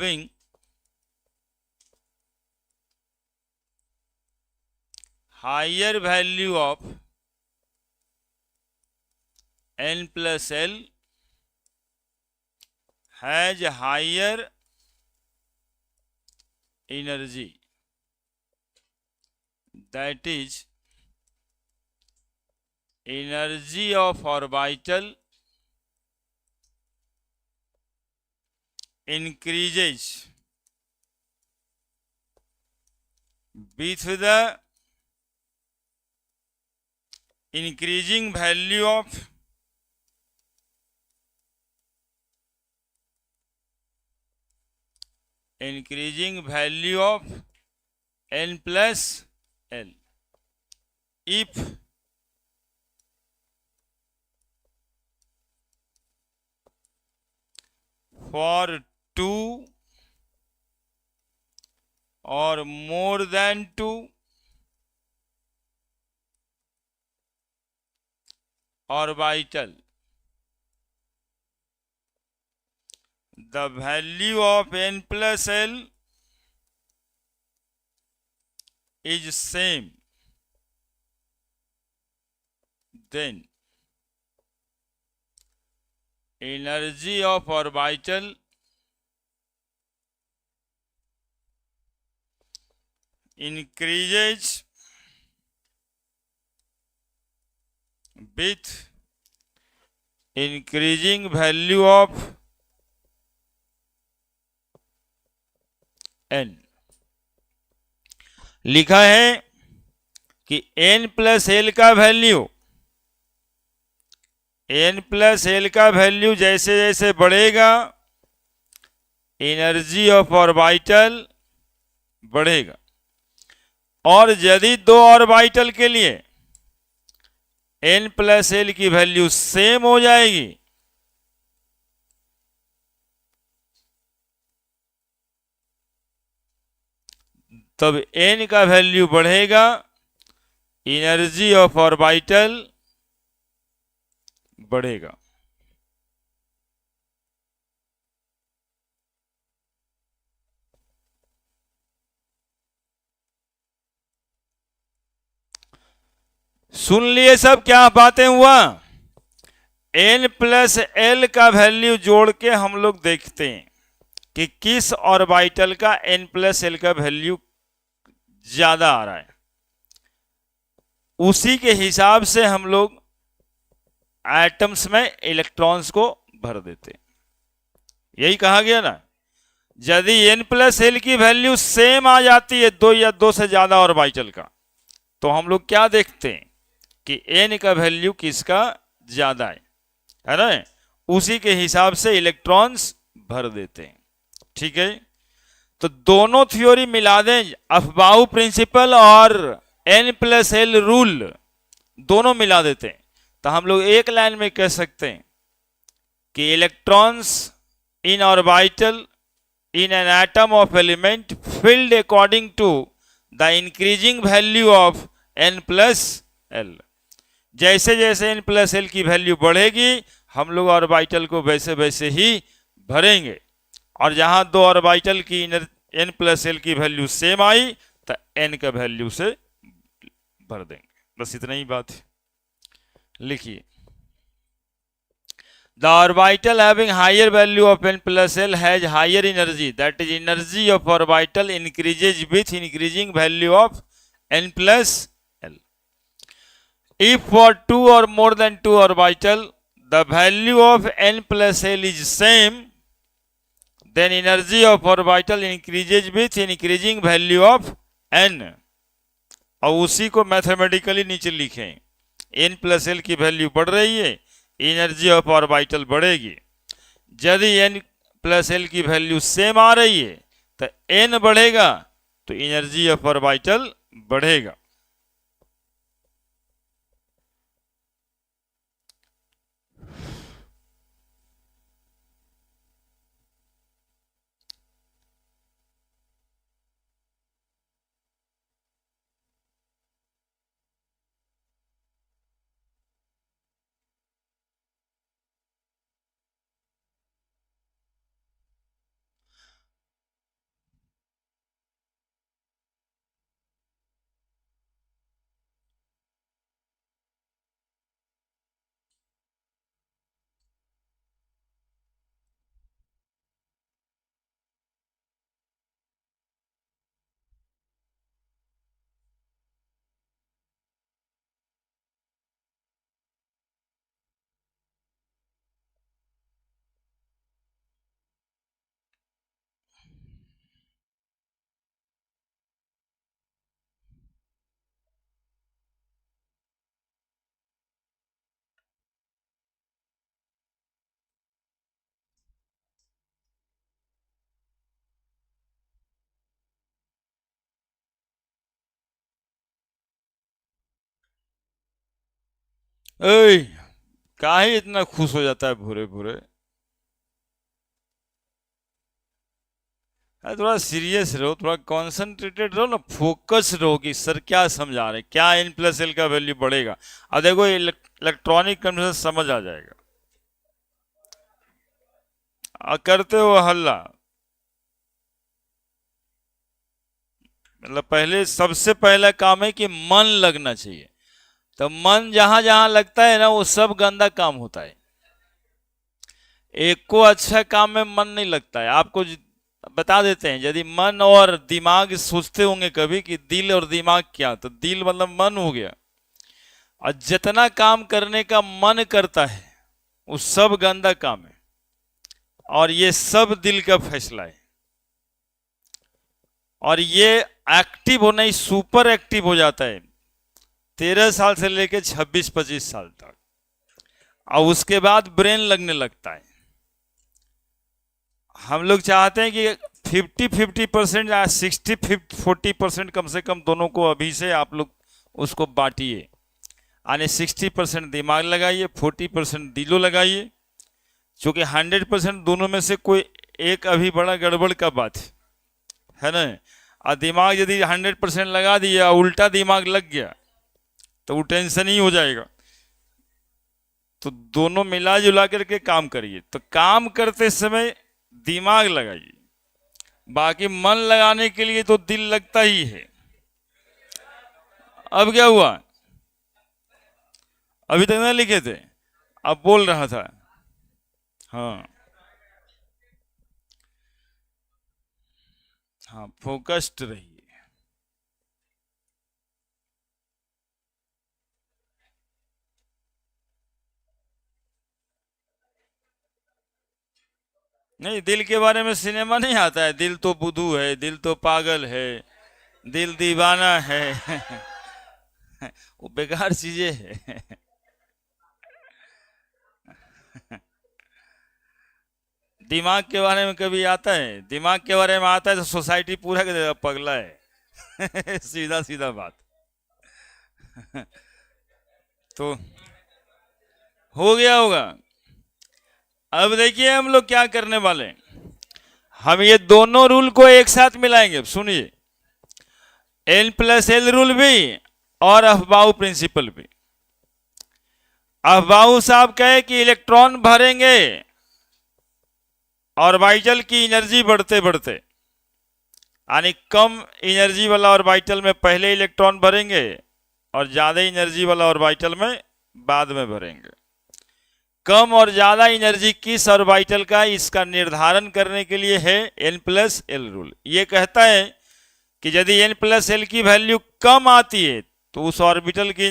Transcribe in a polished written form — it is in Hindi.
having higher value of n plus L has higher energy, that is energy of orbital increases with the increasing value of n plus L. If for 2 or more than 2 orbital, the value of n plus L is same, then energy of orbital increases with increasing value of n. लिखा है कि n प्लस एल का वैल्यू जैसे जैसे बढ़ेगा एनर्जी ऑफ ऑर्बिटल बढ़ेगा, और यदि दो ऑर्बिटल के लिए n प्लस एल की वैल्यू सेम हो जाएगी तब n का वैल्यू बढ़ेगा, एनर्जी ऑफ ऑर्बिटल बढ़ेगा। सुन लिए सब क्या बातें हुआ? n प्लस एल का वैल्यू जोड़ के हम लोग देखते हैं कि किस ऑर्बिटल का n प्लस एल का वैल्यू ज्यादा आ रहा है, उसी के हिसाब से हम लोग एटम्स में इलेक्ट्रॉन्स को भर देते हैं। यही कहा गया ना, यदि n प्लस एल की वैल्यू सेम आ जाती है दो या दो से ज्यादा ऑर्बिटल का, तो हम लोग क्या देखते हैं कि n का वैल्यू किसका ज्यादा है ना, उसी के हिसाब से इलेक्ट्रॉन्स भर देते हैं। ठीक है, तो दोनों थ्योरी मिला दें, अफबाऊ प्रिंसिपल और n प्लस एल रूल दोनों मिला देते हैं, तो हम लोग एक लाइन में कह सकते हैं कि electrons in orbital in an atom of element filled according to the increasing value of n plus L. जैसे जैसे n प्लस एल की वैल्यू बढ़ेगी हम लोग ऑर्बिटल को वैसे वैसे ही भरेंगे, और जहां दो ऑर्बिटल की n प्लस एल की वैल्यू सेम आई तो n का वैल्यू से भर देंगे। बस इतना ही बात है। लिखिए, the orbital having higher value of n plus L has higher energy, that is energy of orbital increases with increasing value of n plus L. If for 2 or more than 2 orbital the value of n plus L is same, then energy of orbital increases with increasing value of n। और उसी को मैथमेटिकली नीचे लिखें, n प्लस एल की वैल्यू बढ़ रही है, एनर्जी ऑफ ऑर्बिटल बढ़ेगी। यदि n प्लस एल की वैल्यू सेम आ रही है तो n बढ़ेगा तो एनर्जी ऑफ ऑर्बिटल बढ़ेगा। ओए, काहे इतना खुश हो जाता है भूरे भूरे? अरे थोड़ा सीरियस रहो, थोड़ा कॉन्सेंट्रेटेड रहो ना, फोकस रहो कि सर क्या समझा रहे हैं, क्या n प्लस एल का वैल्यू बढ़ेगा। अब देखो इलेक्ट्रॉनिक कन्वर्जन समझ आ जाएगा। करते हो हल्ला, मतलब पहले सबसे पहला काम है कि मन लगना चाहिए। तो मन जहां जहां लगता है ना, वो सब गंदा काम होता है। एक को अच्छा काम में मन नहीं लगता है। आपको बता देते हैं, यदि मन और दिमाग सोचते होंगे कभी कि दिल और दिमाग क्या, तो दिल मतलब मन हो गया, और जितना काम करने का मन करता है वो सब गंदा काम है, और ये सब दिल का फैसला है। और ये एक्टिव होना ही सुपर एक्टिव हो जाता है 13 साल से लेकर 26-25 साल तक, और उसके बाद ब्रेन लगने लगता है। हम लोग चाहते हैं कि 50-50% या 60-40% कम से कम दोनों को अभी से आप लोग उसको बांटिए। यानी 60% दिमाग लगाइए, 40% दिलो लगाइए, क्योंकि 100% दोनों में से कोई एक अभी बड़ा गड़बड़ का बात है ना। और दिमाग यदि 100% लगा दिया, उल्टा दिमाग लग गया, तो वो टेंशन ही हो जाएगा। तो दोनों मिला जुला करके काम करिए। तो काम करते समय दिमाग लगाइए, बाकी मन लगाने के लिए तो दिल लगता ही है। अब क्या हुआ? अभी तक ना लिखे थे, अब बोल रहा था। हाँ हाँ, फोकस्ड रहिए। नहीं, दिल के बारे में सिनेमा नहीं आता है, दिल तो बुद्धू है, दिल तो पागल है, दिल दीवाना है। वो बेकार चीजें है। दिमाग के बारे में कभी आता है? दिमाग के बारे में आता है तो सोसाइटी पूरा के देगा पगला है। सीधा सीधा बात। तो हो गया होगा। अब देखिए हम लोग क्या करने वाले हैं, हम ये दोनों रूल को एक साथ मिलाएंगे। सुनिए, n प्लस एल रूल भी और अफबाऊ प्रिंसिपल भी। अफबाऊ साहब कहे कि इलेक्ट्रॉन भरेंगे ऑर्बिटल की एनर्जी बढ़ते बढ़ते, यानी कम एनर्जी वाला ऑर्बिटल में पहले इलेक्ट्रॉन भरेंगे और ज्यादा एनर्जी वाला ऑर्बिटल में बाद में भरेंगे। कम और ज्यादा एनर्जी किस ऑर्बिटल का, इसका निर्धारण करने के लिए है n प्लस एल रूल। ये कहता है कि यदि n प्लस एल की वैल्यू कम आती है तो उस ऑर्बिटल की